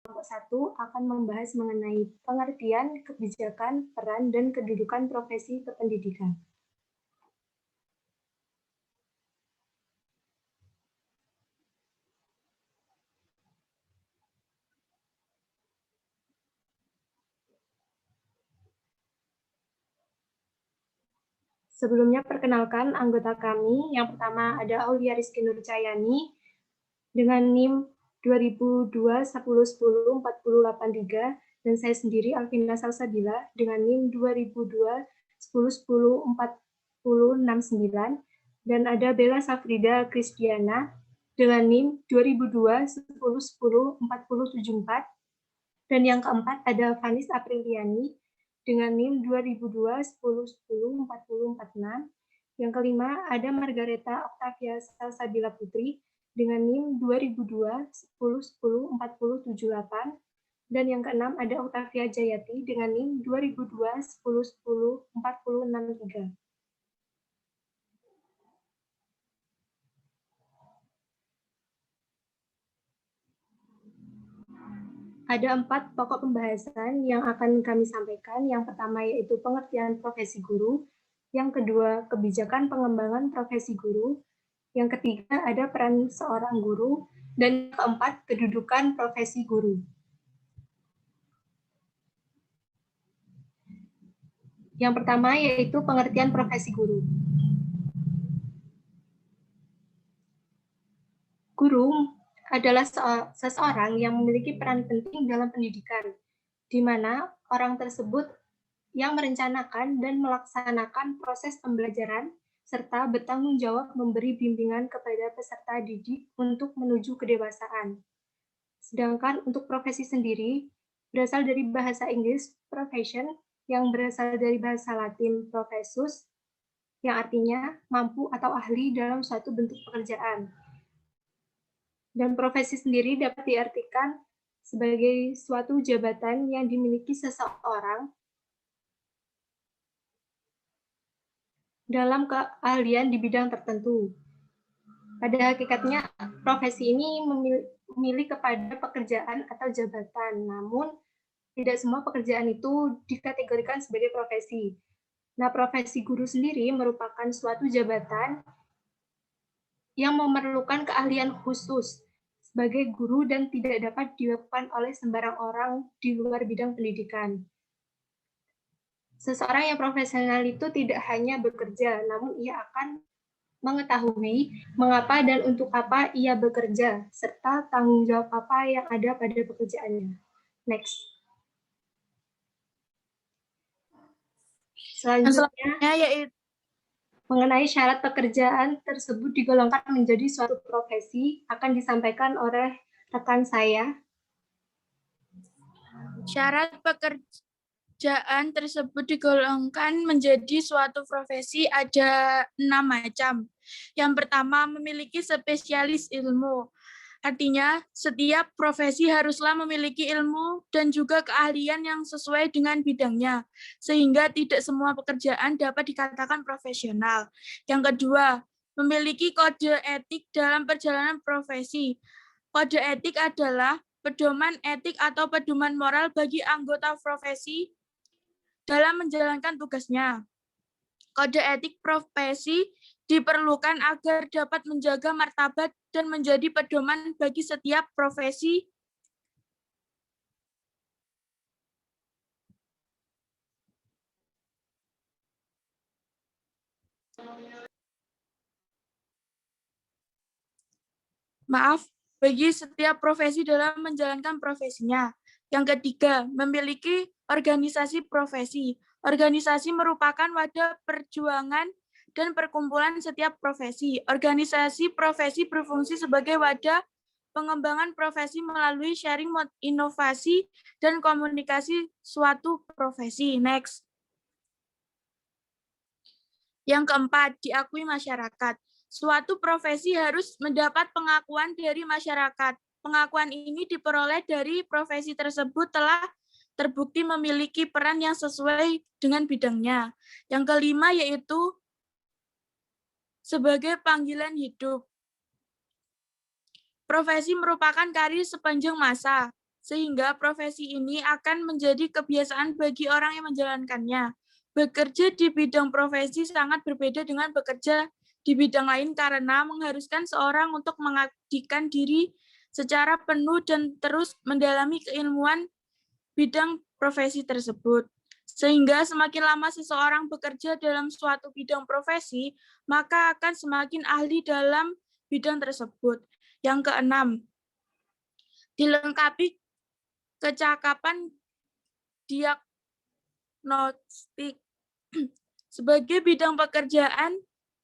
kelompok 1 akan membahas mengenai pengertian, kebijakan, peran, dan kedudukan profesi kependidikan. Sebelumnya perkenalkan anggota kami. Yang pertama ada Aulia Rizky Nurcayani dengan NIM 2002 10 10 4083 dan saya sendiri Alvina Salsabila dengan NIM 2002 10 10 4069 dan ada Bella Safrida Kristiana dengan NIM 2002 10 10 4074 dan yang keempat ada Vanis Apriliani dengan NIM 2002 10 10 4046. Yang kelima ada Margareta Octavia Salsabila Putri dengan NIM 2002 10 10 4078 dan yang keenam ada Octavia Jayati dengan NIM 2002 10 10 4063. Ada 4 pokok pembahasan yang akan kami sampaikan. Yang pertama yaitu pengertian profesi guru, yang kedua kebijakan pengembangan profesi guru, yang ketiga ada peran seorang guru, dan yang keempat kedudukan profesi guru. Yang pertama yaitu pengertian profesi guru. Guru adalah seseorang yang memiliki peran penting dalam pendidikan, di mana orang tersebut yang merencanakan dan melaksanakan proses pembelajaran, serta bertanggung jawab memberi bimbingan kepada peserta didik untuk menuju kedewasaan. Sedangkan untuk profesi sendiri, berasal dari bahasa Inggris profession, yang berasal dari bahasa Latin professus, yang artinya mampu atau ahli dalam suatu bentuk pekerjaan. Dan profesi sendiri dapat diartikan sebagai suatu jabatan yang dimiliki seseorang dalam keahlian di bidang tertentu. Pada hakikatnya, profesi ini memilih kepada pekerjaan atau jabatan, namun tidak semua pekerjaan itu dikategorikan sebagai profesi. Nah, profesi guru sendiri merupakan suatu jabatan yang memerlukan keahlian khusus sebagai guru dan tidak dapat dilakukan oleh sembarang orang di luar bidang pendidikan. Seseorang yang profesional itu tidak hanya bekerja, namun ia akan mengetahui mengapa dan untuk apa ia bekerja, serta tanggung jawab apa yang ada pada pekerjaannya. Next. Selanjutnya yaitu mengenai syarat pekerjaan tersebut digolongkan menjadi suatu profesi akan disampaikan oleh rekan saya. Syarat pekerjaan tersebut digolongkan menjadi suatu profesi ada 6 macam. Yang pertama, memiliki spesialis ilmu. Artinya, setiap profesi haruslah memiliki ilmu dan juga keahlian yang sesuai dengan bidangnya, sehingga tidak semua pekerjaan dapat dikatakan profesional. Yang kedua, memiliki kode etik dalam perjalanan profesi. Kode etik adalah pedoman etik atau pedoman moral bagi anggota profesi dalam menjalankan tugasnya. Kode etik profesi diperlukan agar dapat menjaga martabat dan menjadi pedoman bagi setiap profesi. Bagi setiap profesi dalam menjalankan profesinya. Yang ketiga, memiliki organisasi profesi. Organisasi merupakan wadah perjuangan dan perkumpulan setiap profesi. Organisasi profesi berfungsi sebagai wadah pengembangan profesi melalui sharing inovasi dan komunikasi suatu profesi. Next. Yang keempat, diakui masyarakat. Suatu profesi harus mendapat pengakuan dari masyarakat. Pengakuan ini diperoleh dari profesi tersebut telah terbukti memiliki peran yang sesuai dengan bidangnya. Yang kelima yaitu sebagai panggilan hidup. Profesi merupakan karir sepanjang masa. sehingga profesi ini akan menjadi kebiasaan bagi orang yang menjalankannya. Bekerja di bidang profesi sangat berbeda dengan bekerja di bidang lain karena mengharuskan seorang untuk mengabdikan diri secara penuh dan terus mendalami keilmuan bidang profesi tersebut. Sehingga semakin lama seseorang bekerja dalam suatu bidang profesi, maka akan semakin ahli dalam bidang tersebut. Yang keenam, dilengkapi kecakapan diagnostik. Sebagai bidang pekerjaan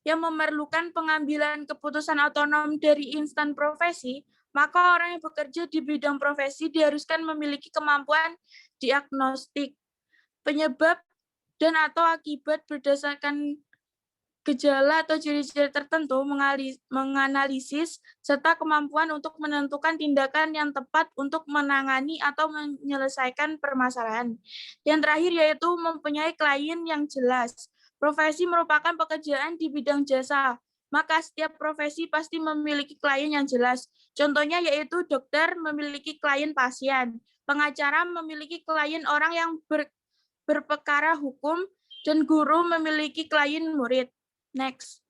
yang memerlukan pengambilan keputusan otonom dari instan profesi, maka orang yang bekerja di bidang profesi diharuskan memiliki kemampuan diagnostik, penyebab dan atau akibat berdasarkan gejala atau ciri-ciri tertentu, menganalisis, serta kemampuan untuk menentukan tindakan yang tepat untuk menangani atau menyelesaikan permasalahan. Yang terakhir yaitu mempunyai klien yang jelas. Profesi merupakan pekerjaan di bidang jasa, maka setiap profesi pasti memiliki klien yang jelas. Contohnya yaitu dokter memiliki klien pasien, pengacara memiliki klien orang yang berperkara hukum, dan guru memiliki klien murid. Next.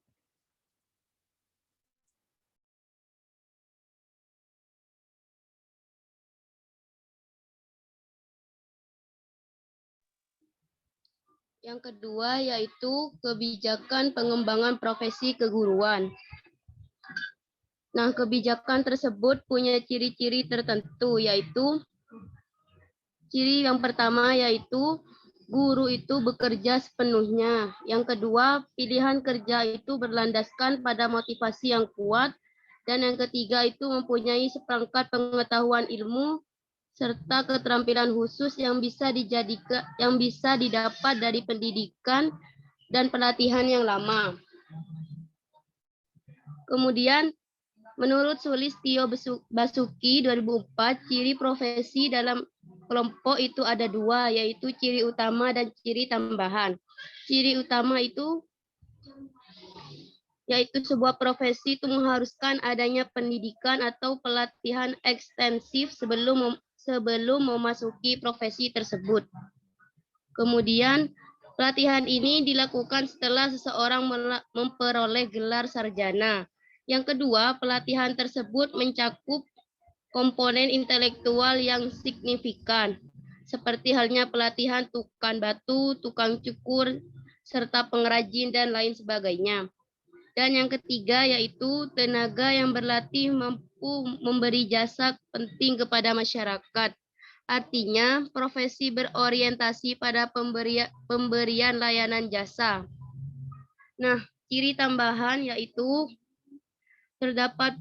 Yang kedua yaitu kebijakan pengembangan profesi keguruan. Nah, kebijakan tersebut punya ciri-ciri tertentu, yaitu ciri yang pertama yaitu guru itu bekerja sepenuhnya. Yang kedua, pilihan kerja itu berlandaskan pada motivasi yang kuat. Dan yang ketiga itu mempunyai seperangkat pengetahuan ilmu serta keterampilan khusus yang bisa didapat dari pendidikan dan pelatihan yang lama. Kemudian, menurut Sulistyo Basuki 2004, ciri profesi dalam kelompok itu ada dua, yaitu ciri utama dan ciri tambahan. Ciri utama itu yaitu sebuah profesi itu mengharuskan adanya pendidikan atau pelatihan ekstensif sebelum memasuki profesi tersebut. Kemudian, pelatihan ini dilakukan setelah seseorang memperoleh gelar sarjana. Yang kedua, pelatihan tersebut mencakup komponen intelektual yang signifikan, seperti halnya pelatihan tukang batu, tukang cukur, serta pengrajin, dan lain sebagainya. Dan yang ketiga yaitu tenaga yang berlatih mampu memberi jasa penting kepada masyarakat. Artinya, profesi berorientasi pada pemberian layanan jasa. Nah, ciri tambahan yaitu terdapat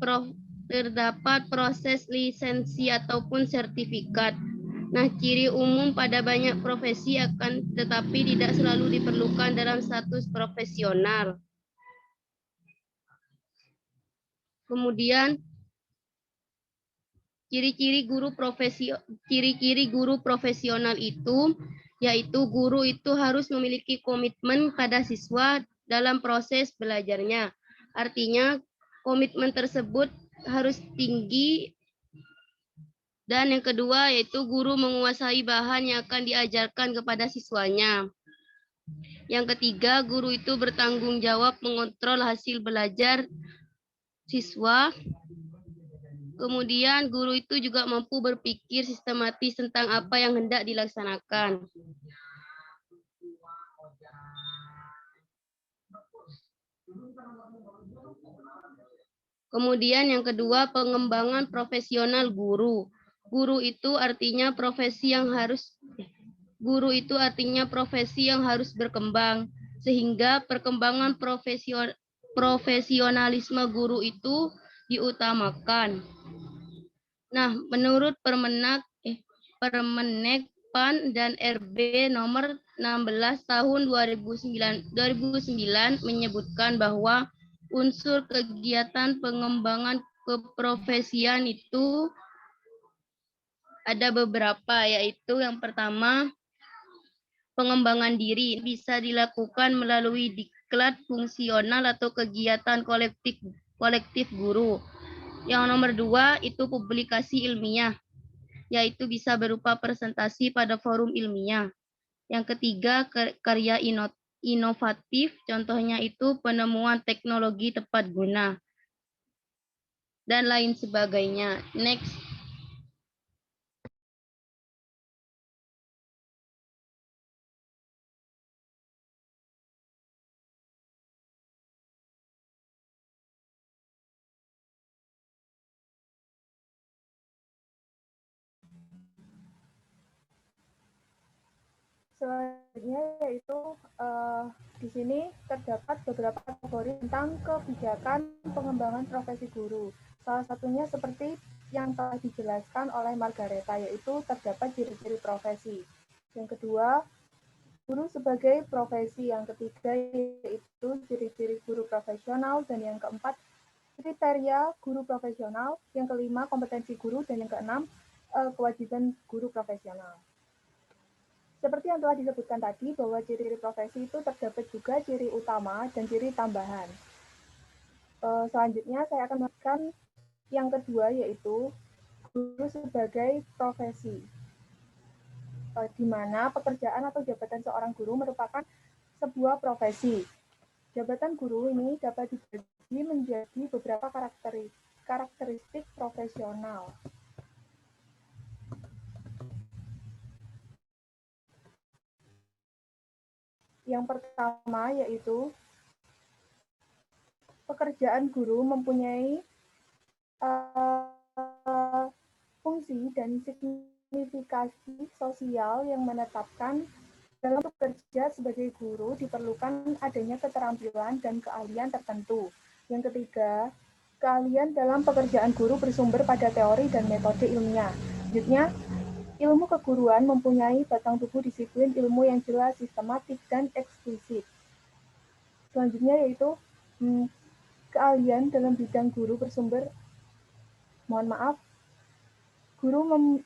proses lisensi ataupun sertifikat. Nah, ciri umum pada banyak profesi akan tetapi tidak selalu diperlukan dalam status profesional. Kemudian, ciri-ciri guru profesional itu yaitu guru itu harus memiliki komitmen pada siswa dalam proses belajarnya. Artinya, komitmen tersebut harus tinggi. Dan yang kedua yaitu guru menguasai bahan yang akan diajarkan kepada siswanya. Yang ketiga, guru itu bertanggung jawab mengontrol hasil belajar siswa. Kemudian guru itu juga mampu berpikir sistematis tentang apa yang hendak dilaksanakan. Kemudian yang kedua, pengembangan profesional guru. Guru itu artinya profesi yang harus berkembang, sehingga perkembangan profesionalisme guru itu diutamakan. Nah, menurut Permenekpan dan RB nomor 16 tahun 2009 menyebutkan bahwa unsur kegiatan pengembangan keprofesian itu ada beberapa, yaitu yang pertama, pengembangan diri bisa dilakukan melalui diklat fungsional atau kegiatan kolektif guru. Yang nomor 2 itu publikasi ilmiah. yaitu bisa berupa presentasi pada forum ilmiah. Yang ketiga, karya inovatif, contohnya itu penemuan teknologi tepat guna, dan lain sebagainya. Next. Selanjutnya yaitu di sini terdapat beberapa kategori tentang kebijakan pengembangan profesi guru. Salah satunya seperti yang telah dijelaskan oleh Margareta, yaitu terdapat ciri-ciri profesi. Yang kedua, guru sebagai profesi. Yang ketiga yaitu ciri-ciri guru profesional. Dan yang keempat, kriteria guru profesional. Yang kelima, kompetensi guru. Dan yang keenam, kewajiban guru profesional. Seperti yang telah disebutkan tadi, bahwa ciri-ciri profesi itu terdapat juga ciri utama dan ciri tambahan. Selanjutnya saya akan melakukan yang kedua, yaitu guru sebagai profesi, di mana pekerjaan atau jabatan seorang guru merupakan sebuah profesi. Jabatan guru ini dapat dibagi menjadi beberapa karakteristik profesional. Yang pertama yaitu pekerjaan guru mempunyai fungsi dan signifikasi sosial yang menetapkan dalam bekerja sebagai guru diperlukan adanya keterampilan dan keahlian tertentu. Yang ketiga, keahlian dalam pekerjaan guru bersumber pada teori dan metode ilmiah. Selanjutnya, ilmu keguruan mempunyai batang tubuh disiplin ilmu yang jelas, sistematik, dan eksplisit. Selanjutnya yaitu keahlian dalam bidang guru bersumber, guru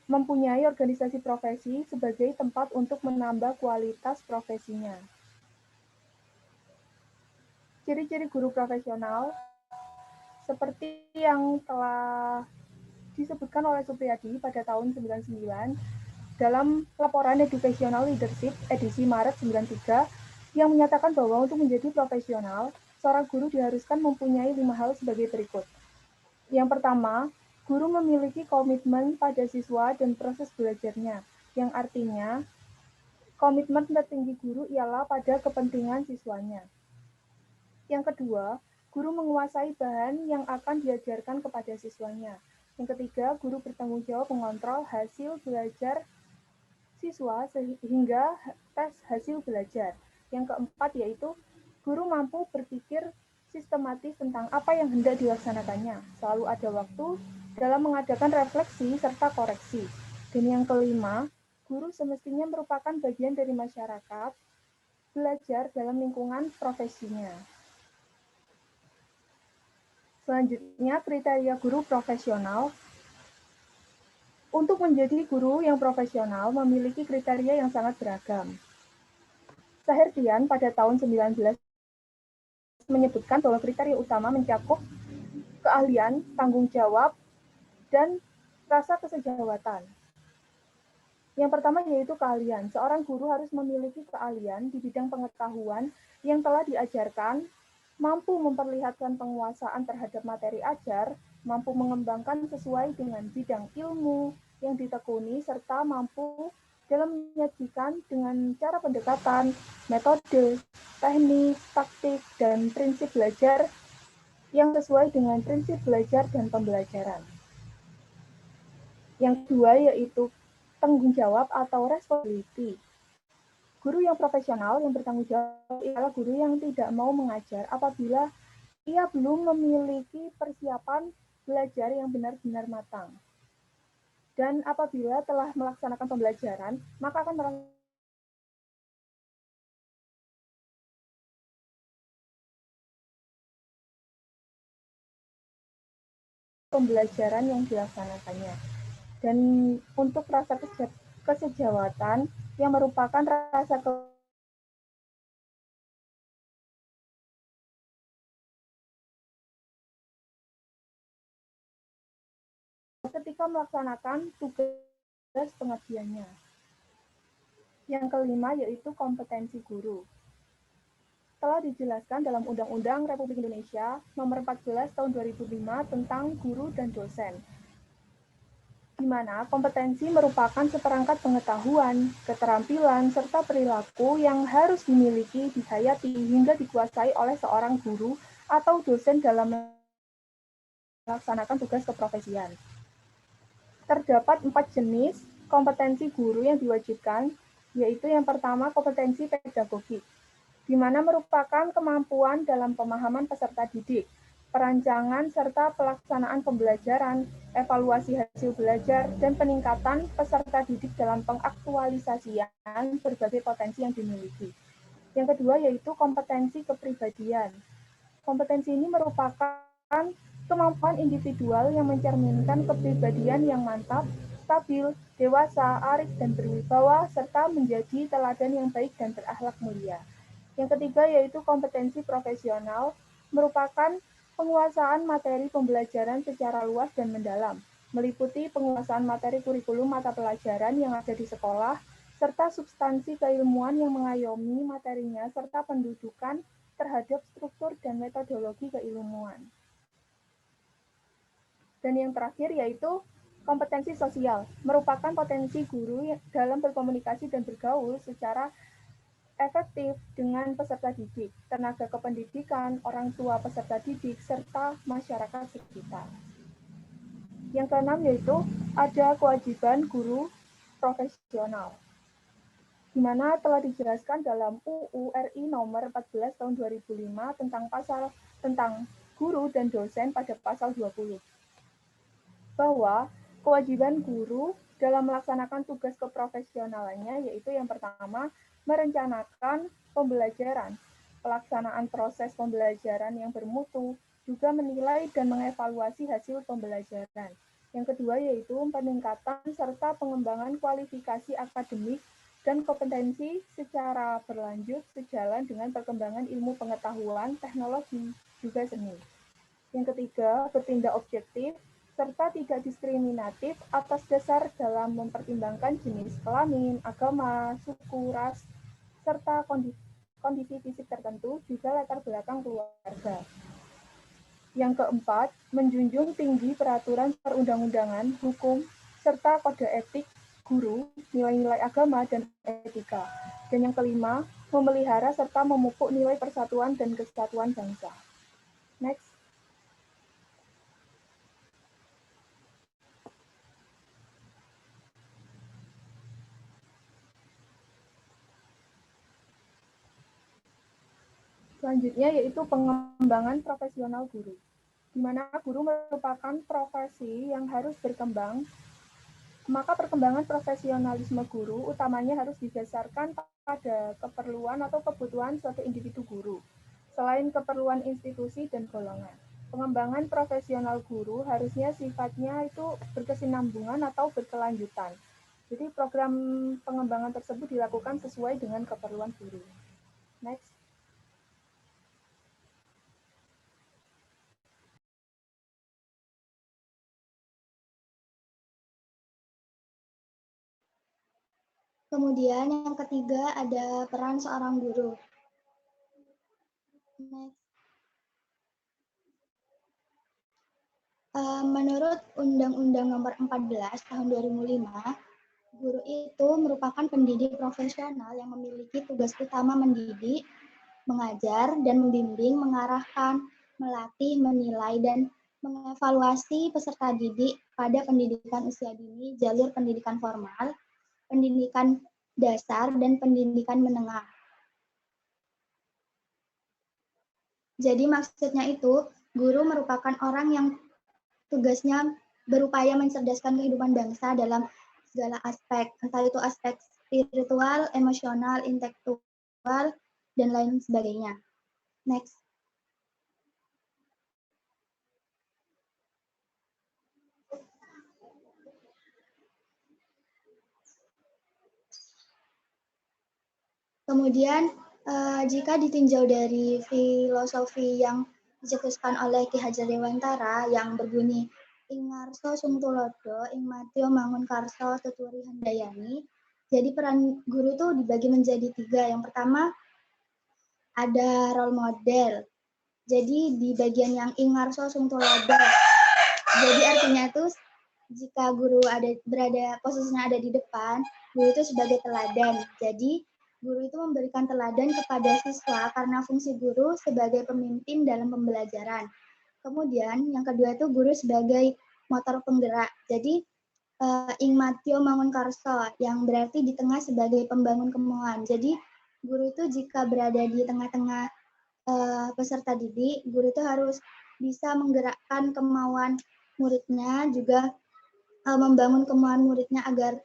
mempunyai organisasi profesi sebagai tempat untuk menambah kualitas profesinya. Ciri-ciri guru profesional seperti yang telah disebutkan oleh Supriyadi pada tahun 99 dalam laporan Educational Leadership edisi Maret 93 yang menyatakan bahwa untuk menjadi profesional, seorang guru diharuskan mempunyai 5 hal sebagai berikut. Yang pertama, guru memiliki komitmen pada siswa dan proses belajarnya, yang artinya komitmen tertinggi guru ialah pada kepentingan siswanya. Yang kedua, guru menguasai bahan yang akan diajarkan kepada siswanya. Yang ketiga, guru bertanggung jawab mengontrol hasil belajar siswa sehingga tes hasil belajar. Yang keempat yaitu guru mampu berpikir sistematis tentang apa yang hendak dilaksanakannya. Selalu ada waktu dalam mengadakan refleksi serta koreksi. Dan yang kelima, guru semestinya merupakan bagian dari masyarakat, belajar dalam lingkungan profesinya. Selanjutnya, kriteria guru profesional. Untuk menjadi guru yang profesional memiliki kriteria yang sangat beragam. Saherdian pada tahun 19 menyebutkan bahwa kriteria utama mencakup keahlian, tanggung jawab, dan rasa kesejawatan. Yang pertama yaitu keahlian. Seorang guru harus memiliki keahlian di bidang pengetahuan yang telah diajarkan, mampu memperlihatkan penguasaan terhadap materi ajar, mampu mengembangkan sesuai dengan bidang ilmu yang ditekuni, serta mampu dalam menyajikan dengan cara pendekatan, metode, teknik, taktik, dan prinsip belajar yang sesuai dengan prinsip belajar dan pembelajaran. Yang kedua yaitu tanggung jawab atau responsibility. Guru yang profesional yang bertanggung jawab ialah guru yang tidak mau mengajar apabila ia belum memiliki persiapan belajar yang benar-benar matang. Dan apabila telah melaksanakan pembelajaran, maka akan pembelajaran yang dilaksanakannya. Dan untuk rasa kesejawatan yang merupakan rasa ketika melaksanakan tugas pengabdiannya. Yang kelima yaitu kompetensi guru. Telah dijelaskan dalam Undang-Undang Republik Indonesia Nomor 14 Tahun 2005 tentang guru dan dosen, di mana kompetensi merupakan seperangkat pengetahuan, keterampilan, serta perilaku yang harus dimiliki, dihayati, hingga dikuasai oleh seorang guru atau dosen dalam melaksanakan tugas keprofesian. Terdapat 4 jenis kompetensi guru yang diwajibkan, yaitu yang pertama kompetensi pedagogik, di mana merupakan kemampuan dalam pemahaman peserta didik, perancangan serta pelaksanaan pembelajaran, evaluasi hasil belajar, dan peningkatan peserta didik dalam pengaktualisasian berbagai potensi yang dimiliki. Yang kedua yaitu kompetensi kepribadian. Kompetensi ini merupakan kemampuan individual yang mencerminkan kepribadian yang mantap, stabil, dewasa, arif, dan berwibawa, serta menjadi teladan yang baik dan berakhlak mulia. Yang ketiga yaitu kompetensi profesional, merupakan penguasaan materi pembelajaran secara luas dan mendalam, meliputi penguasaan materi kurikulum mata pelajaran yang ada di sekolah, serta substansi keilmuan yang mengayomi materinya, serta pendudukan terhadap struktur dan metodologi keilmuan. Dan yang terakhir yaitu kompetensi sosial, merupakan potensi guru dalam berkomunikasi dan bergaul secara efektif dengan peserta didik, tenaga kependidikan, orang tua peserta didik, serta masyarakat sekitar. Yang keenam yaitu ada kewajiban guru profesional, di mana telah dijelaskan dalam UU RI nomor 14 tahun 2005 tentang guru dan dosen pada pasal 20. Bahwa kewajiban guru dalam melaksanakan tugas keprofesionalannya yaitu yang pertama, merencanakan pembelajaran, pelaksanaan proses pembelajaran yang bermutu, juga menilai dan mengevaluasi hasil pembelajaran. Yang kedua yaitu peningkatan serta pengembangan kualifikasi akademik dan kompetensi secara berlanjut sejalan dengan perkembangan ilmu pengetahuan, teknologi, juga seni. Yang ketiga, bertindak objektif serta tidak diskriminatif atas dasar dalam mempertimbangkan jenis kelamin, agama, suku, ras, serta kondisi fisik tertentu, juga latar belakang keluarga. Yang keempat, menjunjung tinggi peraturan perundang-undangan, hukum, serta kode etik guru, nilai-nilai agama, dan etika. Dan yang kelima, memelihara serta memupuk nilai persatuan dan kesatuan bangsa. Next. Selanjutnya yaitu pengembangan profesional guru, di mana guru merupakan profesi yang harus berkembang, maka perkembangan profesionalisme guru utamanya harus didasarkan pada keperluan atau kebutuhan suatu individu guru, selain keperluan institusi dan golongan. Pengembangan profesional guru harusnya sifatnya itu berkesinambungan atau berkelanjutan. Jadi program pengembangan tersebut dilakukan sesuai dengan keperluan guru. Next. Kemudian yang ketiga ada peran seorang guru. Menurut Undang-Undang Nomor 14 Tahun 2005, guru itu merupakan pendidik profesional yang memiliki tugas utama mendidik, mengajar, dan membimbing, mengarahkan, melatih, menilai, dan mengevaluasi peserta didik pada pendidikan usia dini, jalur pendidikan formal, pendidikan dasar, dan pendidikan menengah. Jadi maksudnya itu, guru merupakan orang yang tugasnya berupaya mencerdaskan kehidupan bangsa dalam segala aspek, entah itu aspek spiritual, emosional, intelektual, dan lain sebagainya. Next. Kemudian, jika ditinjau dari filosofi yang dicetuskan oleh Ki Hajar Dewantara yang berbunyi, ing ngarsa sungtulodo, ing madya mangun karsa tuturi handayani. Jadi peran guru itu dibagi menjadi 3. Yang pertama ada role model. Jadi di bagian yang ing ngarsa sungtulodo. Jadi artinya itu jika guru posisinya ada di depan, guru itu sebagai teladan. Jadi guru itu memberikan teladan kepada siswa karena fungsi guru sebagai pemimpin dalam pembelajaran. Kemudian yang kedua itu guru sebagai motor penggerak. Jadi ing matyo mangun karso, yang berarti di tengah sebagai pembangun kemauan. Jadi guru itu jika berada di tengah-tengah peserta didik, guru itu harus bisa menggerakkan kemauan muridnya, juga membangun kemauan muridnya agar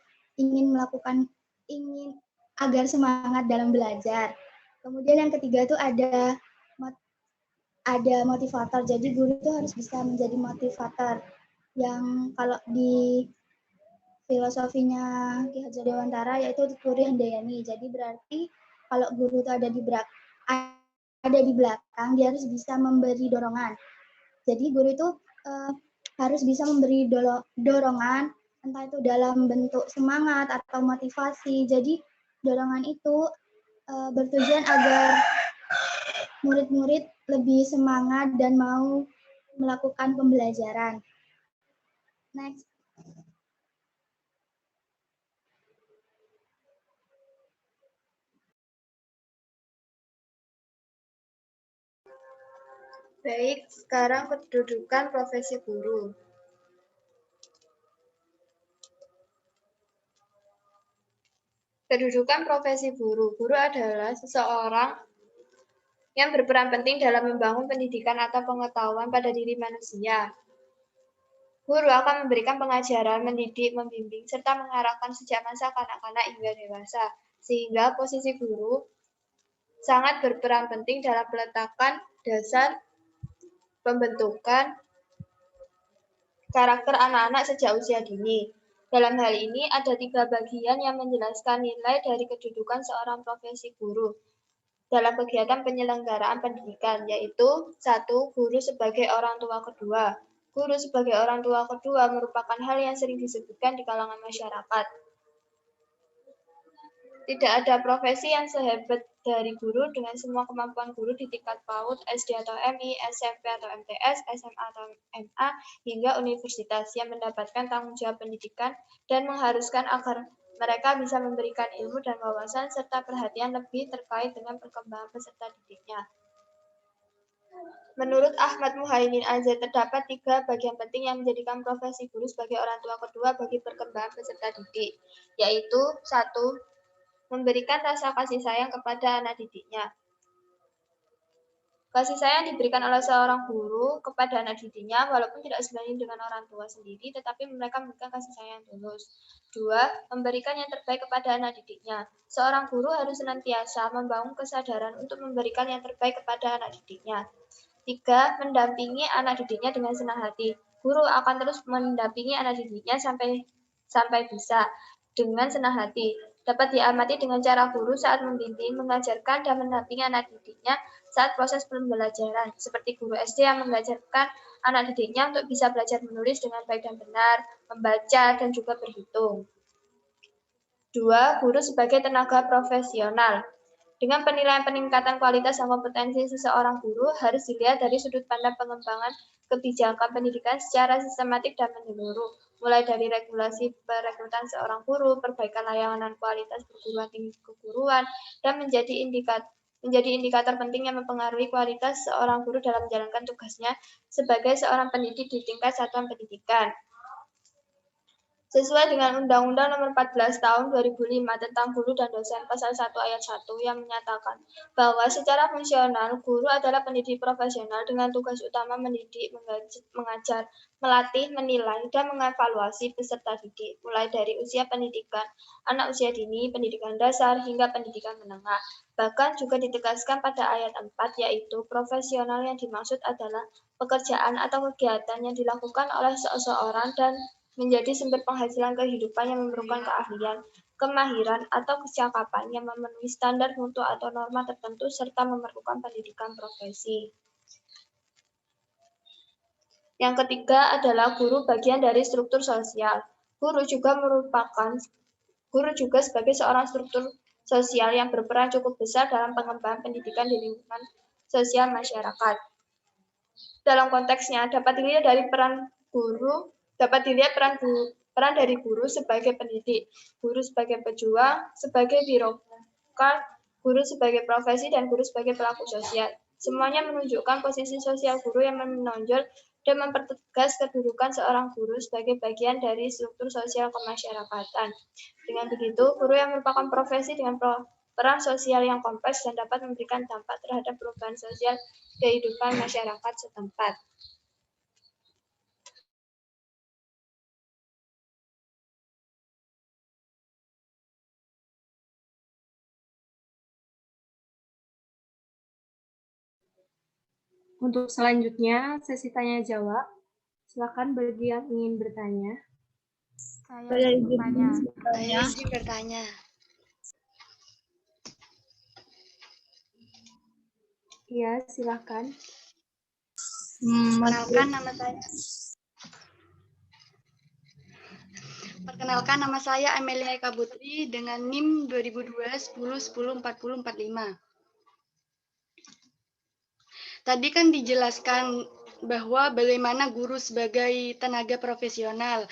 agar semangat dalam belajar. Kemudian yang ketiga itu ada motivator. Jadi guru itu harus bisa menjadi motivator. Yang kalau di filosofinya Ki Hajar Dewantara yaitu tuturi handayani. Jadi berarti kalau guru itu ada di belakang, dia harus bisa memberi dorongan. Jadi guru itu harus bisa memberi dorongan, entah itu dalam bentuk semangat atau motivasi. Jadi dorongan itu bertujuan agar murid-murid lebih semangat dan mau melakukan pembelajaran. Next. Baik, sekarang kedudukan profesi guru. Kedudukan profesi guru. Guru adalah seseorang yang berperan penting dalam membangun pendidikan atau pengetahuan pada diri manusia. Guru akan memberikan pengajaran, mendidik, membimbing, serta mengarahkan sejak masa kanak-kanak hingga dewasa. Sehingga posisi guru sangat berperan penting dalam peletakan dasar pembentukan karakter anak-anak sejak usia dini. Dalam hal ini ada 3 bagian yang menjelaskan nilai dari kedudukan seorang profesi guru dalam kegiatan penyelenggaraan pendidikan, yaitu 1. Guru sebagai orang tua kedua. Guru sebagai orang tua kedua merupakan hal yang sering disebutkan di kalangan masyarakat. Tidak ada profesi yang sehebat dari guru dengan semua kemampuan guru di tingkat PAUD, SD atau MI, SMP atau MTS, SMA atau MA, hingga universitas yang mendapatkan tanggung jawab pendidikan dan mengharuskan agar mereka bisa memberikan ilmu dan wawasan serta perhatian lebih terkait dengan perkembangan peserta didiknya. Menurut Ahmad Muhaimin Azhar, terdapat 3 bagian penting yang menjadikan profesi guru sebagai orang tua kedua bagi perkembangan peserta didik, yaitu 1. Memberikan rasa kasih sayang kepada anak didiknya. Kasih sayang diberikan oleh seorang guru kepada anak didiknya, walaupun tidak sebanding dengan orang tua sendiri, tetapi mereka memberikan kasih sayang tulus. 2. Memberikan yang terbaik kepada anak didiknya. Seorang guru harus senantiasa membangun kesadaran untuk memberikan yang terbaik kepada anak didiknya. 3. Mendampingi anak didiknya dengan senang hati. Guru akan terus mendampingi anak didiknya sampai bisa dengan senang hati. Dapat diamati dengan cara guru saat membimbing, mengajarkan, dan mendampingi anak didiknya saat proses pembelajaran, seperti guru SD yang mengajarkan anak didiknya untuk bisa belajar menulis dengan baik dan benar, membaca, dan juga berhitung. 2. Guru sebagai tenaga profesional. Dengan penilaian peningkatan kualitas dan kompetensi seseorang guru harus dilihat dari sudut pandang pengembangan kebijakan pendidikan secara sistematik dan menyeluruh, mulai dari regulasi perekrutan seorang guru, perbaikan layanan kualitas perguruan tinggi keguruan, dan menjadi indikator penting yang mempengaruhi kualitas seorang guru dalam menjalankan tugasnya sebagai seorang pendidik di tingkat satuan pendidikan. Sesuai dengan Undang-Undang Nomor 14 Tahun 2005 tentang Guru dan Dosen Pasal 1 Ayat 1 yang menyatakan bahwa secara fungsional guru adalah pendidik profesional dengan tugas utama mendidik, mengajar, melatih, menilai, dan mengevaluasi peserta didik mulai dari usia pendidikan, anak usia dini, pendidikan dasar, hingga pendidikan menengah. Bahkan juga ditegaskan pada ayat 4 yaitu profesional yang dimaksud adalah pekerjaan atau kegiatan yang dilakukan oleh seseorang dan menjadi sumber penghasilan kehidupan yang memerlukan keahlian, kemahiran, atau kecakapan yang memenuhi standar mutu atau norma tertentu serta memerlukan pendidikan profesi. Yang ketiga adalah guru bagian dari struktur sosial. Guru juga sebagai seorang struktur sosial yang berperan cukup besar dalam pengembangan pendidikan di lingkungan sosial masyarakat. Dalam konteksnya dapat dilihat dari peran dari guru sebagai pendidik, guru sebagai pejuang, sebagai birokrat, guru sebagai profesi, dan guru sebagai pelaku sosial. Semuanya menunjukkan posisi sosial guru yang menonjol dan mempertegas kedudukan seorang guru sebagai bagian dari struktur sosial kemasyarakatan. Dengan begitu, guru yang merupakan profesi dengan peran sosial yang kompleks dan dapat memberikan dampak terhadap perubahan sosial kehidupan masyarakat setempat. Untuk selanjutnya, sesi tanya jawab. Silakan bagi yang ingin bertanya. Saya izin bertanya. Iya, silakan. Perkenalkan nama saya Amelia Eka Putri dengan NIM 2002-10-10-40-45. Tadi kan dijelaskan bahwa bagaimana guru sebagai tenaga profesional.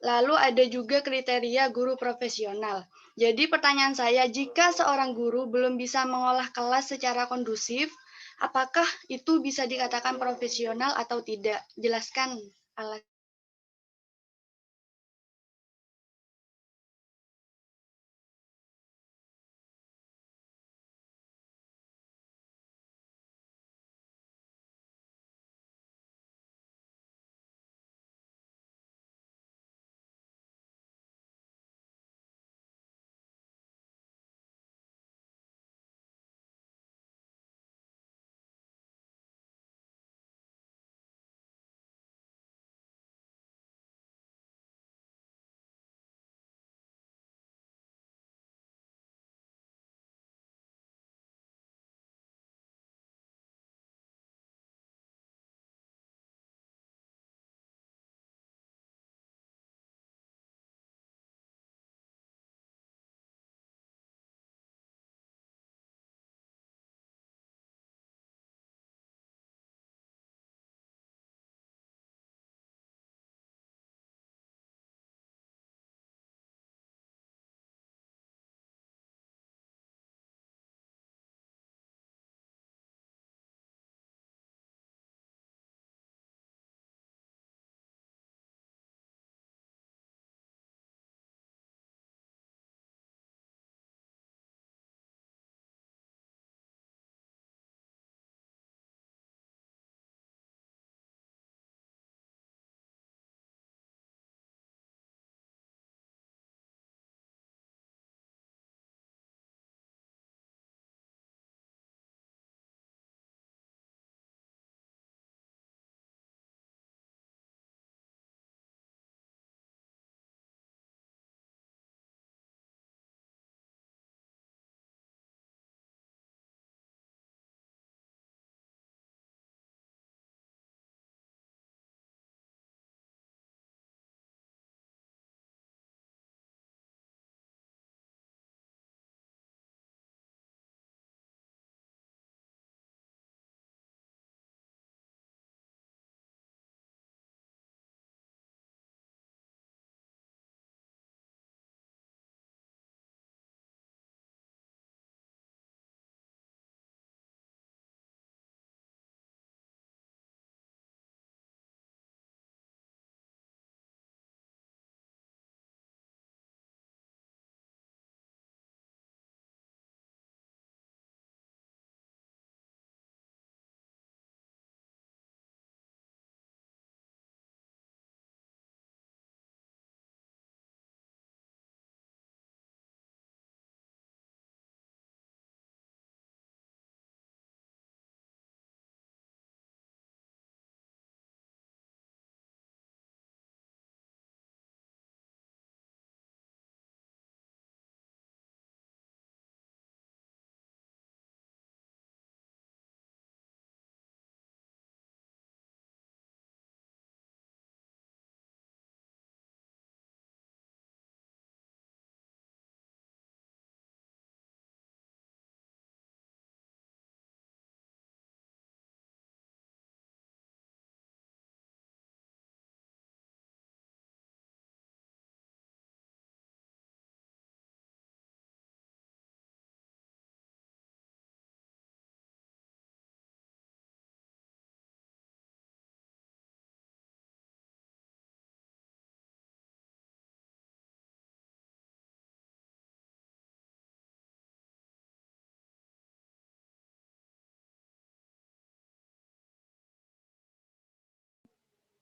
Lalu ada juga kriteria guru profesional. Jadi pertanyaan saya, jika seorang guru belum bisa mengolah kelas secara kondusif, apakah itu bisa dikatakan profesional atau tidak? Jelaskan alasan.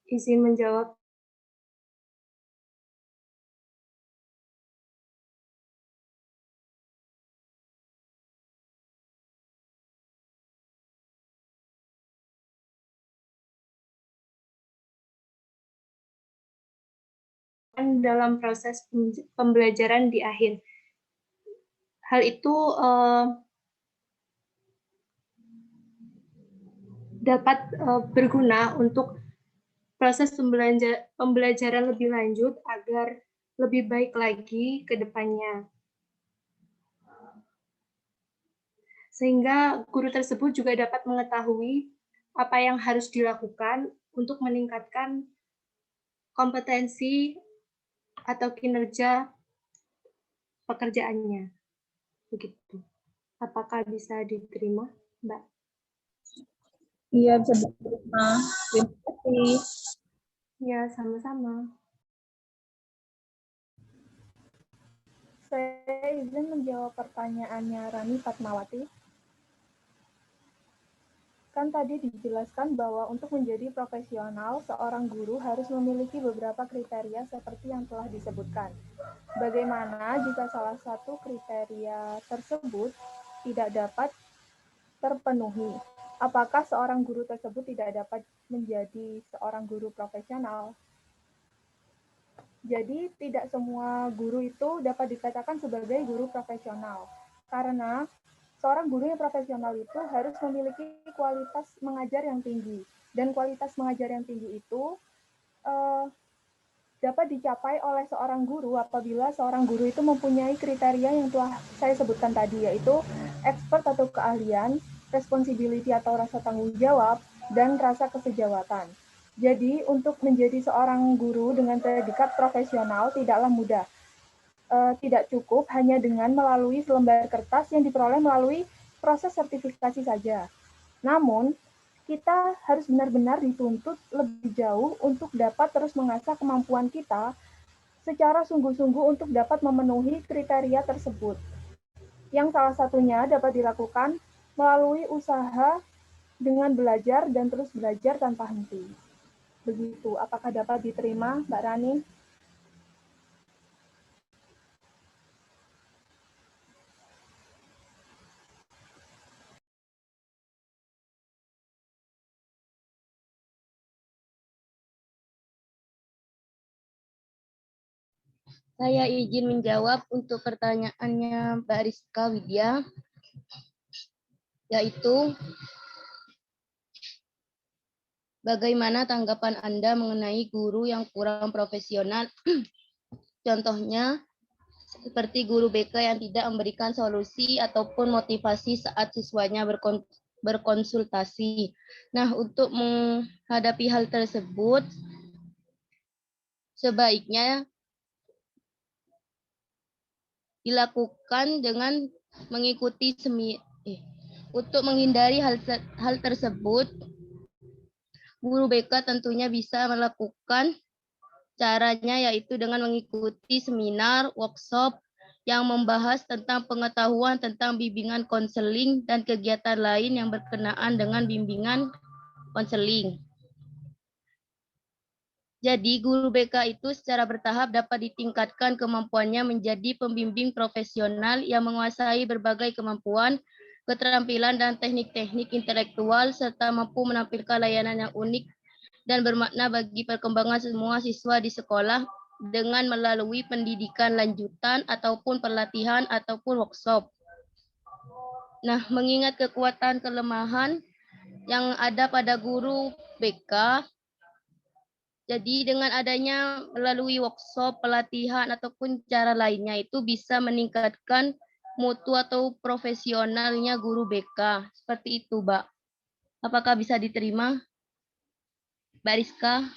izin menjawab. Dalam proses pembelajaran di akhir. Hal itu dapat berguna untuk proses pembelajaran lebih lanjut agar lebih baik lagi ke depannya. Sehingga guru tersebut juga dapat mengetahui apa yang harus dilakukan untuk meningkatkan kompetensi atau kinerja pekerjaannya. Begitu. Apakah bisa diterima, Mbak? Iya, bisa diterima. Terima kasih. Ya, sama-sama. Saya izin menjawab pertanyaannya Rani Fatmawati. Kan tadi dijelaskan bahwa untuk menjadi profesional, seorang guru harus memiliki beberapa kriteria seperti yang telah disebutkan. Bagaimana jika salah satu kriteria tersebut tidak dapat terpenuhi? Apakah seorang guru tersebut tidak dapat menjadi seorang guru profesional? Jadi tidak semua guru itu dapat dikatakan sebagai guru profesional. Karena seorang guru yang profesional itu harus memiliki kualitas mengajar yang tinggi. Dan kualitas mengajar yang tinggi itu dapat dicapai oleh seorang guru apabila seorang guru itu mempunyai kriteria yang telah saya sebutkan tadi, yaitu expert atau keahlian, responsibility atau rasa tanggung jawab, dan rasa kesejawatan. Jadi untuk menjadi seorang guru dengan predikat profesional tidaklah mudah. Tidak cukup hanya dengan melalui selembar kertas yang diperoleh melalui proses sertifikasi saja. Namun, kita harus benar-benar dituntut lebih jauh untuk dapat terus mengasah kemampuan kita secara sungguh-sungguh untuk dapat memenuhi kriteria tersebut. Yang salah satunya dapat dilakukan melalui usaha dengan belajar dan terus belajar tanpa henti. Begitu, apakah dapat diterima, Mbak Rani? Saya izin menjawab untuk pertanyaannya Mbak Rizka Widya, yaitu bagaimana tanggapan Anda mengenai guru yang kurang profesional? Contohnya, seperti guru BK yang tidak memberikan solusi ataupun motivasi saat siswanya berkonsultasi. Nah, untuk menghadapi hal tersebut, sebaiknya dilakukan dengan mengikuti untuk menghindari hal tersebut, guru BK tentunya bisa melakukan caranya yaitu dengan mengikuti seminar, workshop yang membahas tentang pengetahuan tentang bimbingan konseling dan kegiatan lain yang berkenaan dengan bimbingan konseling. Jadi, guru BK itu secara bertahap dapat ditingkatkan kemampuannya menjadi pembimbing profesional yang menguasai berbagai kemampuan, keterampilan, dan teknik-teknik intelektual, serta mampu menampilkan layanan yang unik dan bermakna bagi perkembangan semua siswa di sekolah dengan melalui pendidikan lanjutan ataupun pelatihan ataupun workshop. Nah, mengingat kekuatan kelemahan yang ada pada guru BK, jadi dengan adanya melalui workshop, pelatihan, ataupun cara lainnya itu bisa meningkatkan mutu atau profesionalnya guru BK. Seperti itu, Mbak. Apakah bisa diterima, Mbak Rizka?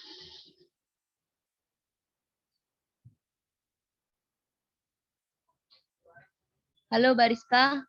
Halo, Mbak Rizka.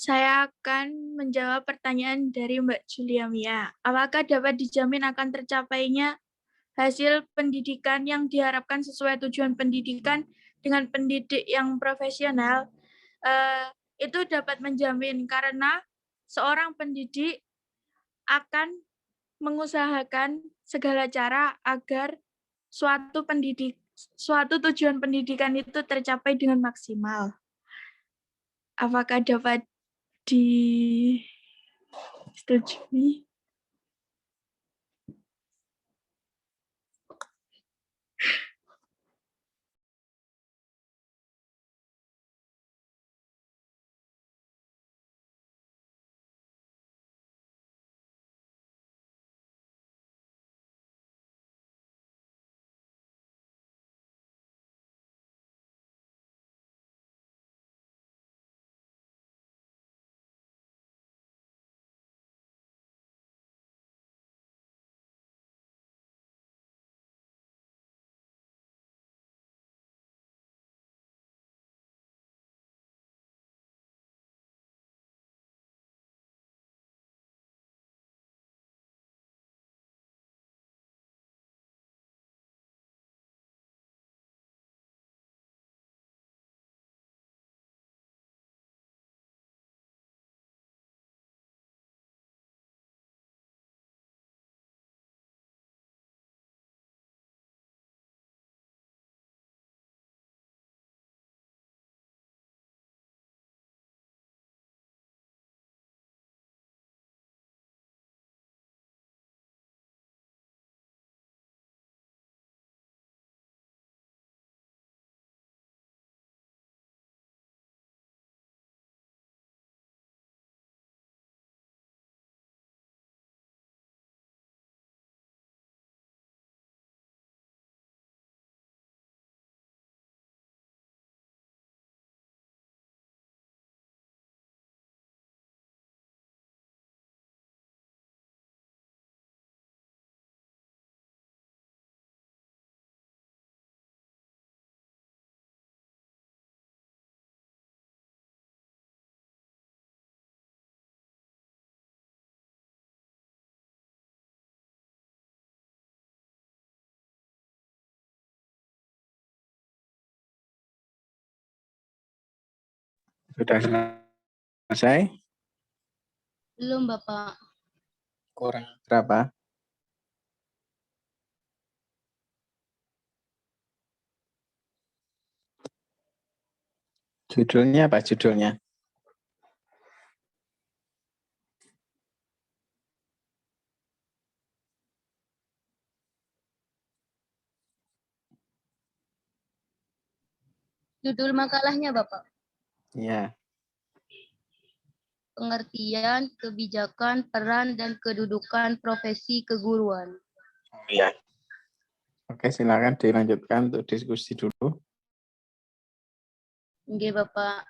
Saya akan menjawab pertanyaan dari Mbak Julia Mia. Apakah dapat dijamin akan tercapainya hasil pendidikan yang diharapkan sesuai tujuan pendidikan dengan pendidik yang profesional? Itu dapat menjamin karena seorang pendidik akan mengusahakan segala cara agar suatu tujuan pendidikan itu tercapai dengan maksimal. Apakah dapat disetujui? Sudah selesai? Belum, Bapak. Kurang berapa? Judulnya apa judulnya? Judul makalahnya, Bapak. Ya. Pengertian, kebijakan, peran, dan kedudukan profesi keguruan. Ya. Oke, silakan dilanjutkan untuk diskusi dulu. Oke, Bapak.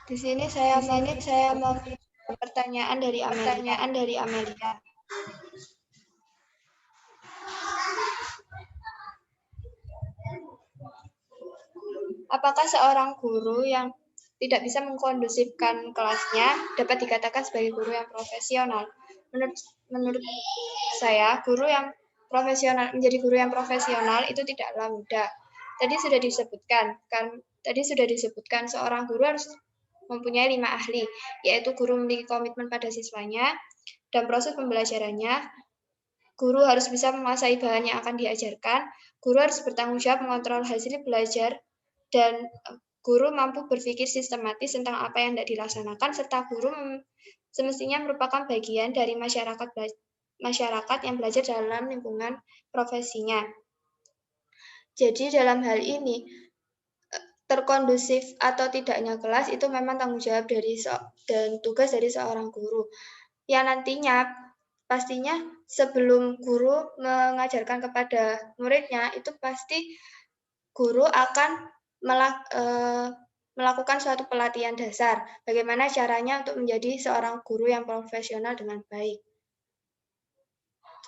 Di sini saya mau pertanyaan dari Amelia. Apakah seorang guru yang tidak bisa mengkondusifkan kelasnya dapat dikatakan sebagai guru yang profesional? Menurut saya, guru yang menjadi guru yang profesional itu tidaklah mudah. Tadi sudah disebutkan seorang guru harus mempunyai 5 ahli, yaitu guru memiliki komitmen pada siswanya dan proses pembelajarannya. Guru harus bisa menguasai bahan yang akan diajarkan. Guru harus bertanggung jawab mengontrol hasil belajar, dan guru mampu berpikir sistematis tentang apa yang tidak dilaksanakan, serta guru semestinya merupakan bagian dari masyarakat yang belajar dalam lingkungan profesinya. Jadi dalam hal ini, terkondusif atau tidaknya kelas itu memang tanggung jawab dan tugas dari seorang guru. Yang nantinya pastinya sebelum guru mengajarkan kepada muridnya, itu pasti guru akan melakukan suatu pelatihan dasar. Bagaimana caranya untuk menjadi seorang guru yang profesional dengan baik.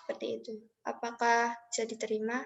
Seperti itu. Apakah bisa diterima?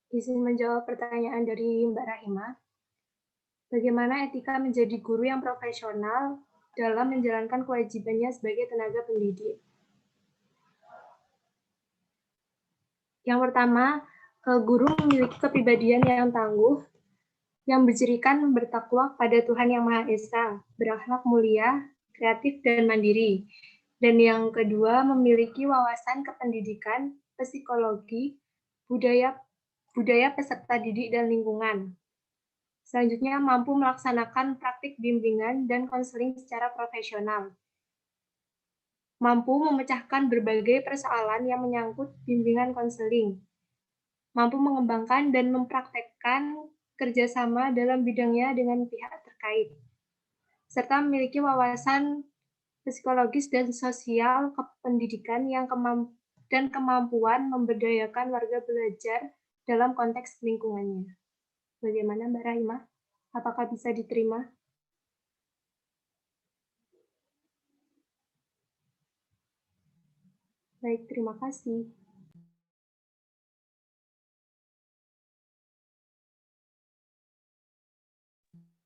Izin menjawab pertanyaan dari Mbak Rahima. Bagaimana etika menjadi guru yang profesional dalam menjalankan kewajibannya sebagai tenaga pendidik? Yang pertama, guru memiliki kepribadian yang tangguh, yang bercirikan bertakwa pada Tuhan Yang Maha Esa, berakhlak mulia, kreatif, dan mandiri. Dan yang kedua, memiliki wawasan kependidikan, psikologi, budaya peserta didik dan lingkungan. Selanjutnya, mampu melaksanakan praktik bimbingan dan konseling secara profesional. Mampu memecahkan berbagai persoalan yang menyangkut bimbingan konseling. Mampu mengembangkan dan mempraktekkan kerjasama dalam bidangnya dengan pihak terkait. Serta memiliki wawasan psikologis dan sosial kependidikan dan kemampuan memberdayakan warga belajar dalam konteks lingkungannya. Bagaimana Mbak Rahima? Apakah bisa diterima? Baik, terima kasih.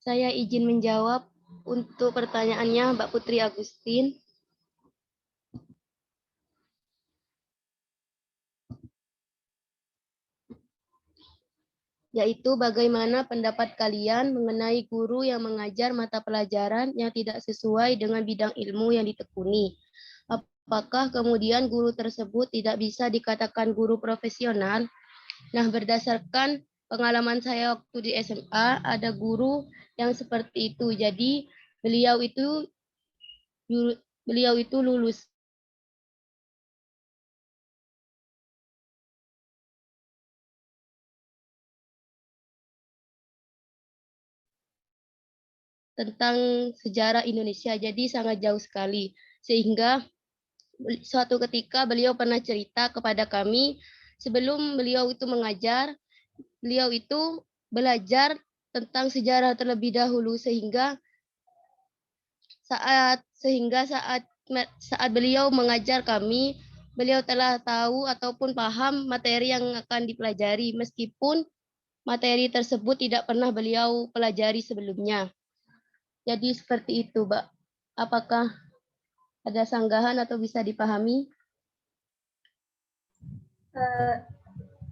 Saya izin menjawab untuk pertanyaannya Mbak Putri Agustin. Yaitu bagaimana pendapat kalian mengenai guru yang mengajar mata pelajaran yang tidak sesuai dengan bidang ilmu yang ditekuni. Apakah kemudian guru tersebut tidak bisa dikatakan guru profesional? Nah, berdasarkan pengalaman saya waktu di SMA, ada guru yang seperti itu. Jadi, beliau itu lulus tentang sejarah Indonesia, jadi sangat jauh sekali. Sehingga suatu ketika beliau pernah cerita kepada kami, sebelum beliau itu mengajar, beliau itu belajar tentang sejarah terlebih dahulu, sehingga saat beliau mengajar kami, beliau telah tahu ataupun paham materi yang akan dipelajari, meskipun materi tersebut tidak pernah beliau pelajari sebelumnya. Jadi seperti itu, Mbak. Apakah Ada sanggahan atau bisa dipahami?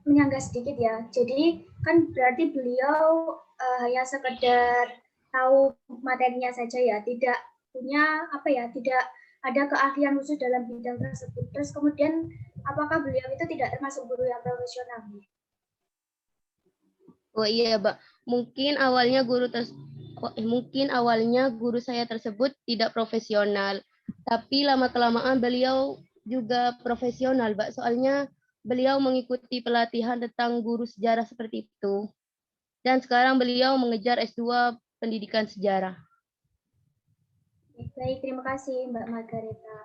Menyanggah sedikit ya. Jadi kan berarti beliau hanya sekedar tahu materinya saja ya, tidak punya tidak ada keahlian khusus dalam bidang tersebut. Terus kemudian apakah beliau itu tidak termasuk guru yang profesional? Oh iya, Mbak. Mungkin awalnya guru saya tersebut tidak profesional, tapi lama-kelamaan beliau juga profesional, Mbak. Soalnya beliau mengikuti pelatihan tentang guru sejarah seperti itu. Dan sekarang beliau mengejar S2 Pendidikan Sejarah. Baik, terima kasih Mbak Margareta.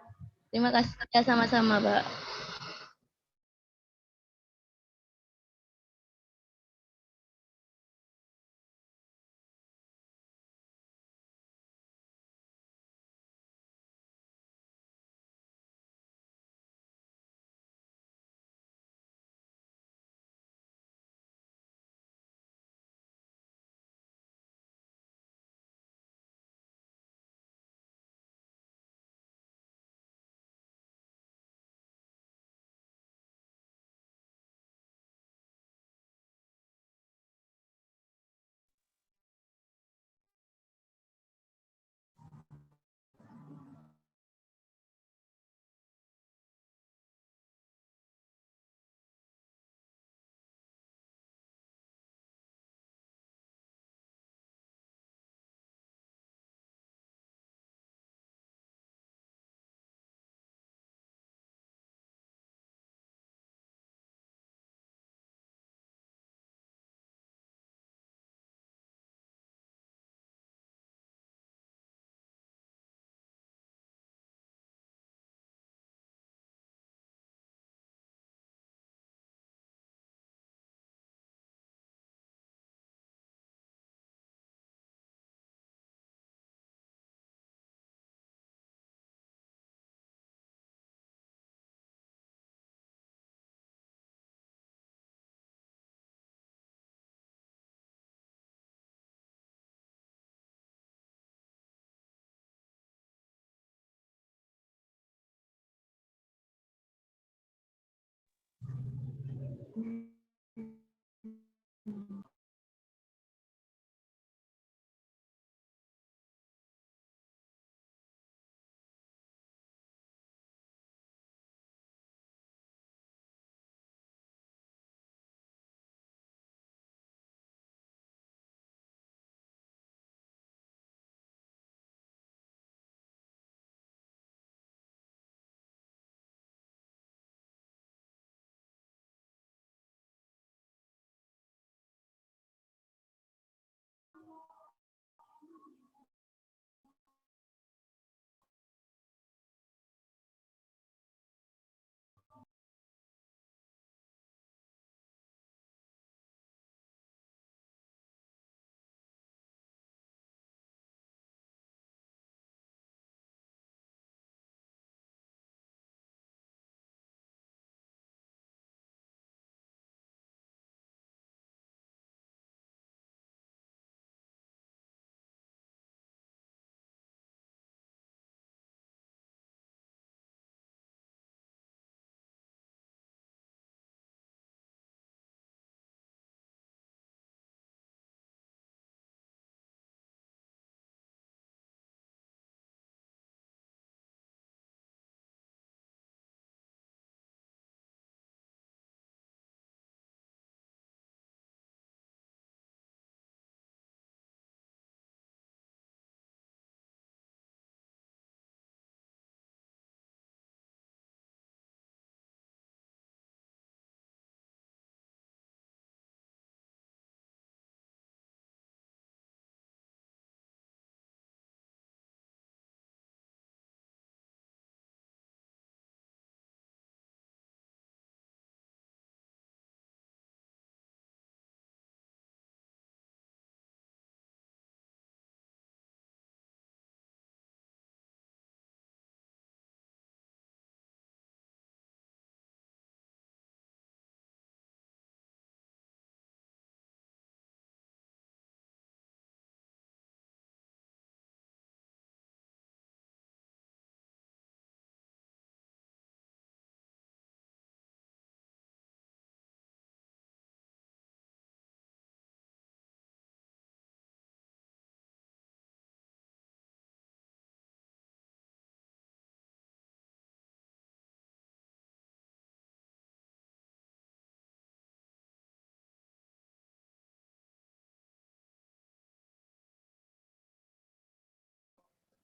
Terima kasih, ya sama-sama, Mbak.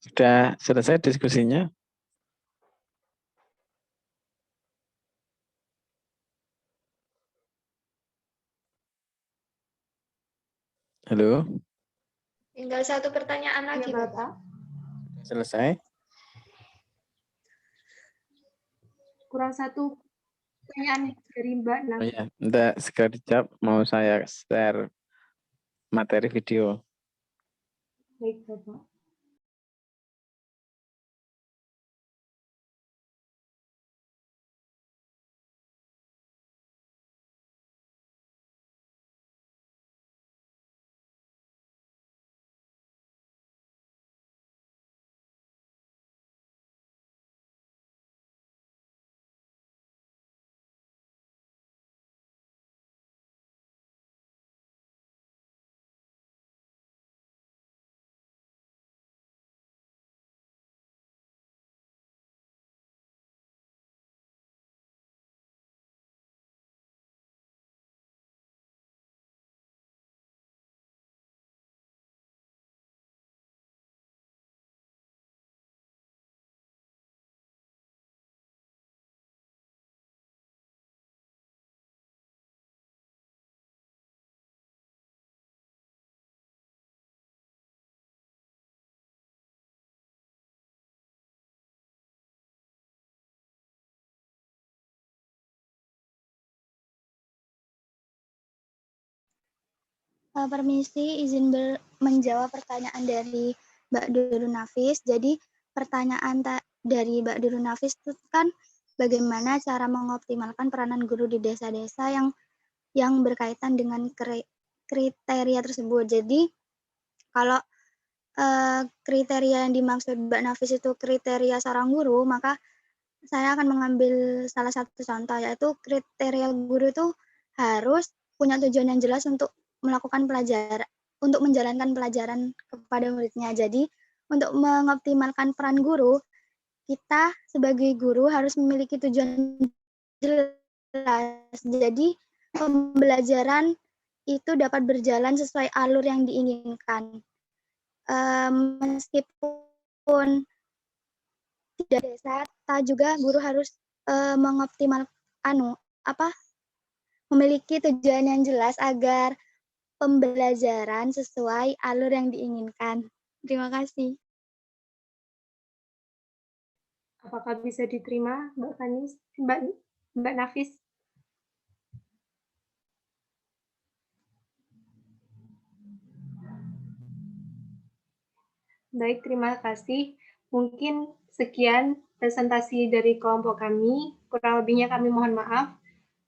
Sudah selesai diskusinya? Halo, Tinggal satu pertanyaan Ya, lagi, Bapak. Bapak. selesai? Kurang satu pertanyaan dari Mbak Oh Nafis. ya, enggak segera dijawab. Mau saya share materi video. Baik, Bapak. Permisi, izin menjawab pertanyaan dari Mbak Durun Nafis. Jadi pertanyaan dari Mbak Durun Nafis itu kan bagaimana cara mengoptimalkan peranan guru di desa-desa yang berkaitan dengan kriteria tersebut. Jadi kalau kriteria yang dimaksud Mbak Nafis itu kriteria seorang guru, maka saya akan mengambil salah satu contoh, yaitu kriteria guru itu harus punya tujuan yang jelas untuk melakukan pelajaran, untuk menjalankan pelajaran kepada muridnya. Jadi, untuk mengoptimalkan peran guru, kita sebagai guru harus memiliki tujuan jelas. Jadi, pembelajaran itu dapat berjalan sesuai alur yang diinginkan. Meskipun tidak desa, juga guru harus mengoptimal memiliki tujuan yang jelas agar pembelajaran sesuai alur yang diinginkan. Terima kasih. Apakah bisa diterima, Mbak Nafis? Baik, terima kasih. Mungkin sekian presentasi dari kelompok kami. Kurang lebihnya kami mohon maaf.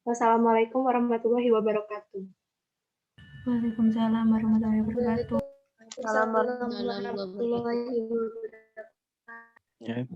Wassalamualaikum warahmatullahi wabarakatuh. Waalaikumsalam warahmatullahi wabarakatuh. Assalamualaikum warahmatullahi wabarakatuh. Ya.